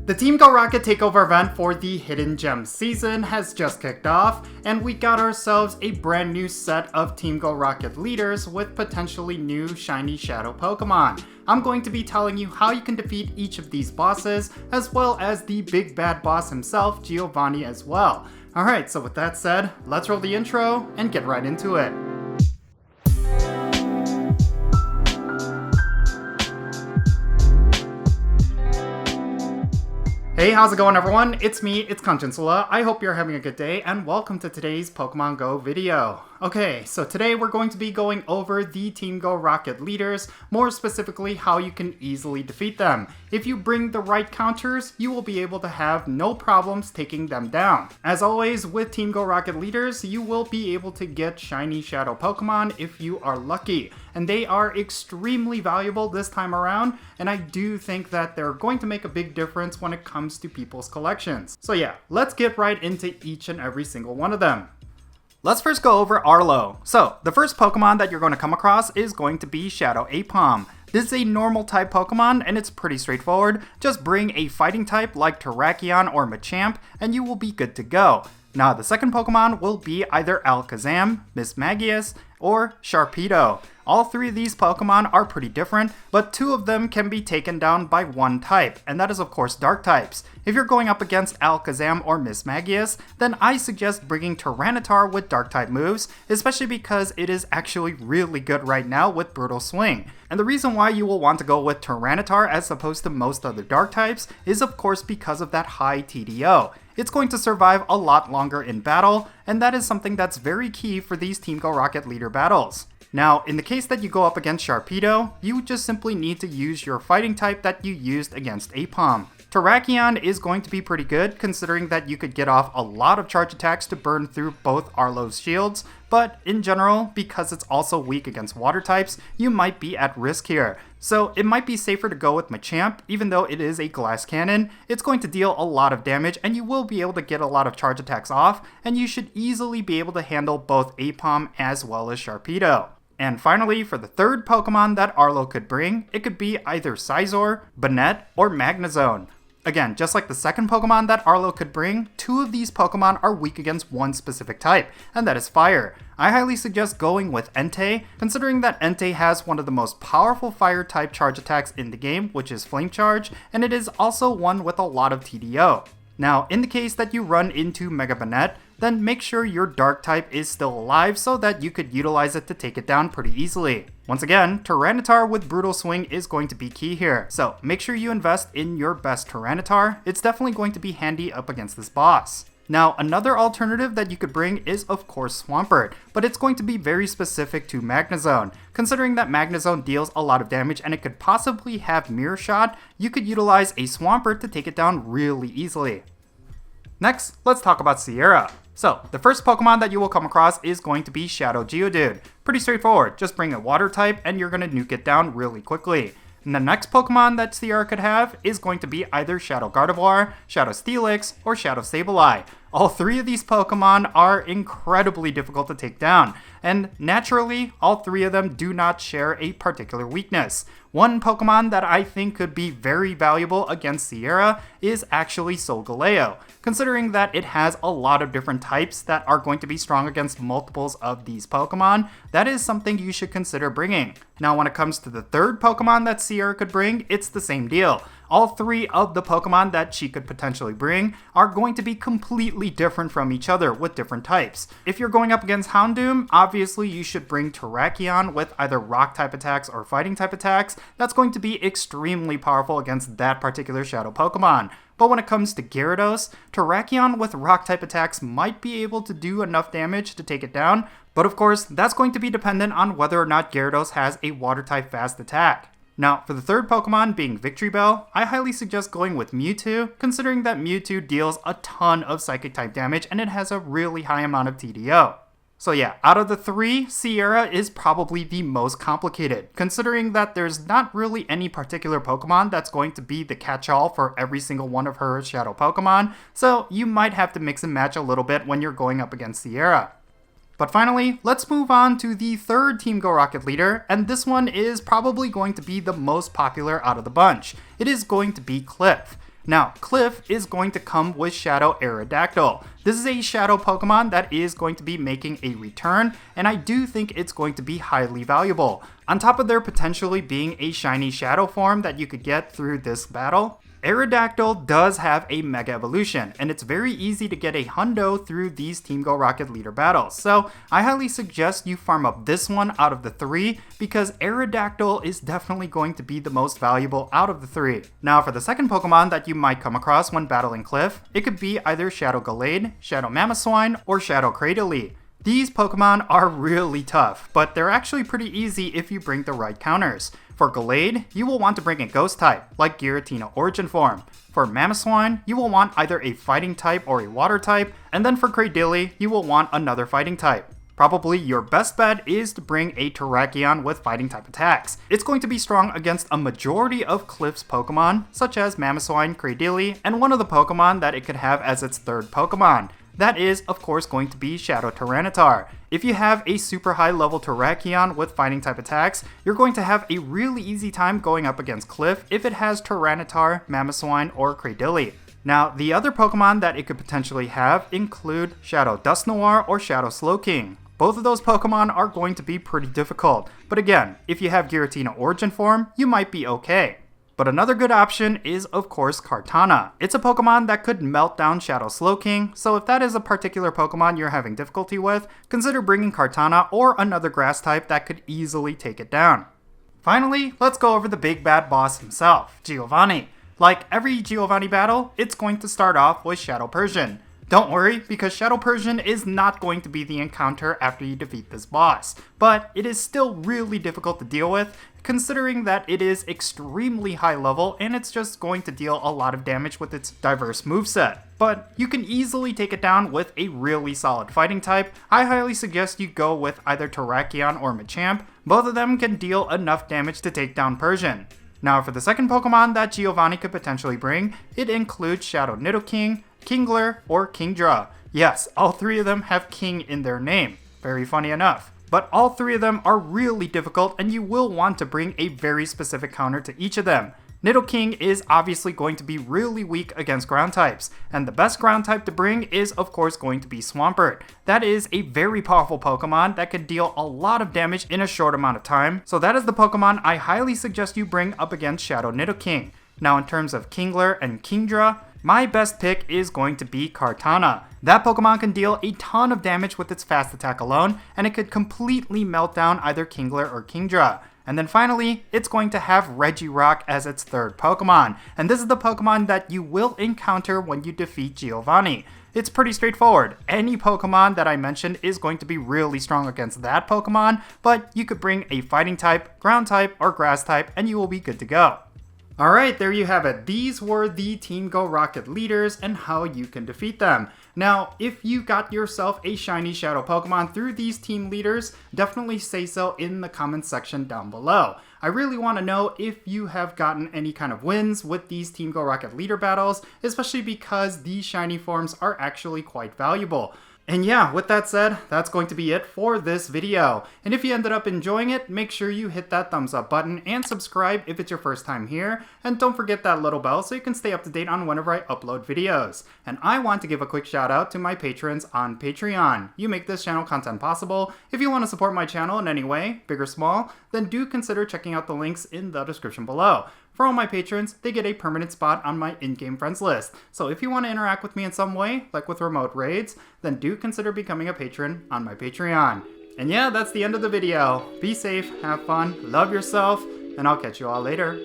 The Team GO Rocket Takeover event for the Hidden Gems season has just kicked off, and we got ourselves a brand new set of Team GO Rocket leaders with potentially new shiny shadow Pokemon. I'm going to be telling you how you can defeat each of these bosses, as well as the big bad boss himself, Giovanni, as well. Alright, so with that said, let's roll the intro and get right into it. Hey, how's it going everyone? It's me, it's Jinsula. I hope you're having a good day and welcome to today's Pokemon Go video. Okay, so today we're going to be going over the Team GO Rocket leaders, more specifically how you can easily defeat them. If you bring the right counters, you will be able to have no problems taking them down. As always, with Team GO Rocket leaders, you will be able to get shiny shadow Pokemon if you are lucky. And they are extremely valuable this time around, and I do think that they're going to make a big difference when it comes to people's collections. So yeah, let's get right into each and every single one of them. Let's first go over Arlo. So, the first Pokemon that you're going to come across is going to be Shadow Apom. This is a normal type Pokemon and it's pretty straightforward. Just bring a fighting type like Terrakion or Machamp and you will be good to go. Now, the second Pokemon will be either Alakazam, Mismagius, or Sharpedo. All three of these Pokemon are pretty different, but two of them can be taken down by one type, and that is of course Dark types. If you're going up against Alakazam or Mismagius, then I suggest bringing Tyranitar with Dark type moves, especially because it is actually really good right now with Brutal Swing. And the reason why you will want to go with Tyranitar as opposed to most other Dark types is of course because of that high TDO. It's going to survive a lot longer in battle, and that is something that's very key for these Team GO Rocket leader battles. Now, in the case that you go up against Sharpedo, you just simply need to use your fighting type that you used against Apom. Terrakion is going to be pretty good, considering that you could get off a lot of charge attacks to burn through both Arlo's shields, but in general, because it's also weak against water types, you might be at risk here. So it might be safer to go with Machamp, even though it is a glass cannon. It's going to deal a lot of damage and you will be able to get a lot of charge attacks off, and you should easily be able to handle both Apom as well as Sharpedo. And finally, for the third Pokemon that Arlo could bring, it could be either Scizor, Banette, or Magnezone. Again, just like the second Pokemon that Arlo could bring, two of these Pokemon are weak against one specific type, and that is Fire. I highly suggest going with Entei, considering that Entei has one of the most powerful Fire type charge attacks in the game, which is Flame Charge, and it is also one with a lot of TDO. Now, in the case that you run into Mega Banette, then make sure your Dark type is still alive so that you could utilize it to take it down pretty easily. Once again, Tyranitar with Brutal Swing is going to be key here, so make sure you invest in your best Tyranitar. It's definitely going to be handy up against this boss. Now, another alternative that you could bring is of course Swampert, but it's going to be very specific to Magnezone. Considering that Magnezone deals a lot of damage and it could possibly have Mirror Shot, you could utilize a Swampert to take it down really easily. Next, let's talk about Sierra. So, the first Pokemon that you will come across is going to be Shadow Geodude. Pretty straightforward, just bring a water type and you're going to nuke it down really quickly. And the next Pokemon that Sierra could have is going to be either Shadow Gardevoir, Shadow Steelix, or Shadow Sableye. All three of these Pokemon are incredibly difficult to take down, and naturally, all three of them do not share a particular weakness. One Pokemon that I think could be very valuable against Sierra is actually Solgaleo, considering that it has a lot of different types that are going to be strong against multiples of these Pokemon. That is something you should consider bringing. Now, when it comes to the third Pokemon that Sierra could bring, it's the same deal. All three of the Pokemon that she could potentially bring are going to be completely different from each other with different types. If you're going up against Houndoom, obviously you should bring Terrakion with either rock type attacks or fighting type attacks. That's going to be extremely powerful against that particular shadow Pokemon. But when it comes to Gyarados, Terrakion with rock type attacks might be able to do enough damage to take it down, but of course that's going to be dependent on whether or not Gyarados has a water type fast attack. Now, for the third Pokemon being Victory Bell, I highly suggest going with Mewtwo, considering that Mewtwo deals a ton of Psychic type damage and it has a really high amount of TDO. So yeah, out of the three, Sierra is probably the most complicated, considering that there's not really any particular Pokemon that's going to be the catch-all for every single one of her Shadow Pokemon, so you might have to mix and match a little bit when you're going up against Sierra. But finally, let's move on to the third Team GO Rocket leader, and this one is probably going to be the most popular out of the bunch. It is going to be Cliff. Now, Cliff is going to come with Shadow Aerodactyl. This is a Shadow Pokemon that is going to be making a return, and I do think it's going to be highly valuable. On top of there potentially being a shiny Shadow form that you could get through this battle, Aerodactyl does have a Mega Evolution, and it's very easy to get a hundo through these Team Go Rocket leader battles, so I highly suggest you farm up this one out of the 3, because Aerodactyl is definitely going to be the most valuable out of the 3. Now for the second Pokemon that you might come across when battling Cliff, it could be either Shadow Gallade, Shadow Mamoswine, or Shadow Cradily. These Pokemon are really tough, but they're actually pretty easy if you bring the right counters. For Gallade, you will want to bring a Ghost type, like Giratina Origin Form. For Mamoswine, you will want either a Fighting type or a Water type, and then for Cradily, you will want another Fighting type. Probably your best bet is to bring a Terrakion with Fighting type attacks. It's going to be strong against a majority of Cliff's Pokemon, such as Mamoswine, Cradily, and one of the Pokemon that it could have as its third Pokemon. That is, of course, going to be Shadow Tyranitar. If you have a super high level Terrakion with Fighting type attacks, you're going to have a really easy time going up against Cliff if it has Tyranitar, Mamoswine, or Cradily. Now, the other Pokemon that it could potentially have include Shadow Dusknoir or Shadow Slowking. Both of those Pokemon are going to be pretty difficult, but again, if you have Giratina Origin Form, you might be okay. But another good option is, of course, Kartana. It's a Pokemon that could melt down Shadow Slowking, so if that is a particular Pokemon you're having difficulty with, consider bringing Kartana or another grass type that could easily take it down. Finally, let's go over the big bad boss himself, Giovanni. Like every Giovanni battle, it's going to start off with Shadow Persian. Don't worry, because Shadow Persian is not going to be the encounter after you defeat this boss, but it is still really difficult to deal with, considering that it is extremely high level and it's just going to deal a lot of damage with its diverse moveset. But you can easily take it down with a really solid fighting type. I highly suggest you go with either Terrakion or Machamp. Both of them can deal enough damage to take down Persian. Now for the second Pokemon that Giovanni could potentially bring, it includes Shadow Nidoking, Kingler, or Kingdra. Yes, all 3 of them have King in their name. Very funny enough. But all 3 of them are really difficult and you will want to bring a very specific counter to each of them. Nidoking is obviously going to be really weak against ground types, and the best ground type to bring is of course going to be Swampert. That is a very powerful Pokemon that can deal a lot of damage in a short amount of time, so that is the Pokemon I highly suggest you bring up against Shadow Nidoking. Now in terms of Kingler and Kingdra, my best pick is going to be Kartana. That Pokemon can deal a ton of damage with its fast attack alone, and it could completely melt down either Kingler or Kingdra. And then finally, it's going to have Regirock as its third Pokemon, and this is the Pokemon that you will encounter when you defeat Giovanni. It's pretty straightforward. Any Pokemon that I mentioned is going to be really strong against that Pokemon, but you could bring a fighting type, ground type, or grass type, and you will be good to go. Alright, there you have it. These were the Team Go Rocket leaders and how you can defeat them. Now, if you got yourself a shiny Shadow Pokemon through these team leaders, definitely say so in the comments section down below. I really want to know if you have gotten any kind of wins with these Team Go Rocket leader battles, especially because these shiny forms are actually quite valuable. And yeah, with that said, that's going to be it for this video. And if you ended up enjoying it, make sure you hit that thumbs up button and subscribe if it's your first time here. And don't forget that little bell so you can stay up to date on whenever I upload videos. And I want to give a quick shout out to my patrons on Patreon. You make this channel content possible. If you want to support my channel in any way, big or small, then do consider checking out the links in the description below. For all my patrons, they get a permanent spot on my in-game friends list. So if you want to interact with me in some way, like with remote raids, then do consider becoming a patron on my Patreon. And yeah, that's the end of the video. Be safe, have fun, love yourself, and I'll catch you all later.